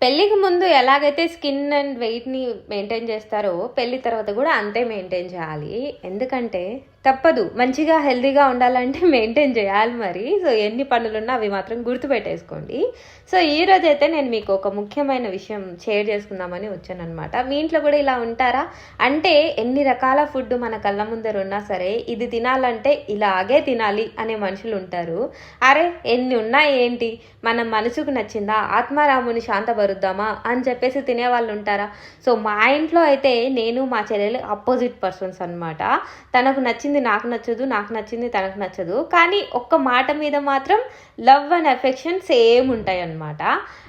పెళ్ళికి ముందు ఎలాగైతే స్కిన్ అండ్ వెయిట్‌ని మెయింటైన్ చేస్తారో, పెళ్లి తర్వాత కూడా అంతే మెయింటైన్ చేయాలి. ఎందుకంటే తప్పదు. మంచిగా హెల్తీగా ఉండాలంటే మెయింటైన్ చేయాలి మరి. సో, ఎన్ని పనులున్నా అవి మాత్రం గుర్తుపెట్టేసుకోండి. సో, ఈరోజైతే నేను మీకు ఒక ముఖ్యమైన విషయం షేర్ చేసుకుందామని వచ్చాననమాట. మీ ఇంట్లో కూడా ఇలా ఉంటారా? అంటే ఎన్ని రకాల ఫుడ్ మన కళ్ళ ముందర ఉన్నా సరే, ఇది తినాలంటే ఇలాగే తినాలి అనే మనుషులు ఉంటారు. అరే! ఎన్ని ఉన్నా ఏంటి? మన మనసుకు నచ్చిందా? ఆత్మారాముని శాంతపరుద్దామా అని చెప్పేసి తినేవాళ్ళు ఉంటారా? సో, మా ఇంట్లో అయితే నేను, మా చెల్లెలు అపోజిట్ పర్సన్స్ అనమాట. తనకు నచ్చింది నాకు నచ్చదు, నాకు నచ్చింది తనకు నచ్చదు. కానీ ఒక్క మాట మీద మాత్రం లవ్ అండ్ ఎఫెక్షన్ సేమ్ ఉంటాయన్నమాట.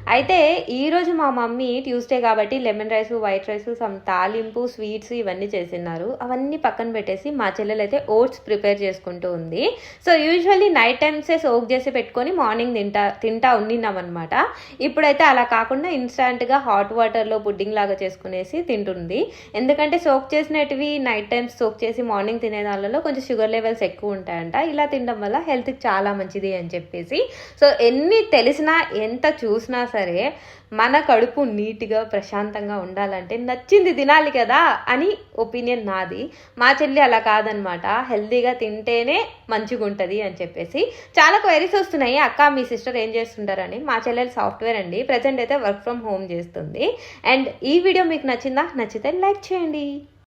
అయితే ఈరోజు మా మమ్మీ ట్యూస్డే కాబట్టి lemon rice, white rice, some తాలింపు, స్వీట్స్ ఇవన్నీ చేసినారు. అవన్నీ పక్కన పెట్టేసి మా చెల్లెలు అయితే ఓట్స్ ప్రిపేర్ చేసుకుంటూ ఉంది. సో యూజువల్లీ నైట్ టైమ్సే సోక్ చేసి పెట్టుకొని మార్నింగ్ తింటా ఉండినామన్నమాట. ఇప్పుడైతే అలా కాకుండా ఇన్స్టాంట్గా హాట్ వాటర్లో పుడ్డింగ్ లాగా చేసుకునేసి తింటుంది. ఎందుకంటే సోక్ చేసినవి నైట్ టైమ్స్ సోక్ చేసి మార్నింగ్ తినే దానిలో కొంచెం షుగర్ లెవెల్స్ ఎక్కువ ఉంటాయంట. ఇలా తినడం వల్ల హెల్త్కి చాలా మంచిది అని చెప్పేసి. సో ఎన్ని తెలిసినా ఎంత చూసినా సరే మన కడుపు నీట్గా ప్రశాంతంగా ఉండాలంటే నచ్చింది తినాలి కదా అని ఒపీనియన్ నాది. మా చెల్లి అలా కాదనమాట. హెల్తీగా తింటేనే మంచిగా ఉంటుంది అని చెప్పేసి. చాలా క్వైరీస్ వస్తున్నాయి, అక్క మీ సిస్టర్ ఏం చేస్తుంటారని. మా చెల్లెలు సాఫ్ట్వేర్ అండి, ప్రజెంట్ అయితే వర్క్ ఫ్రమ్ హోమ్ చేస్తుంది. అండ్ ఈ వీడియో మీకు నచ్చిందా? నచ్చితే లైక్ చేయండి.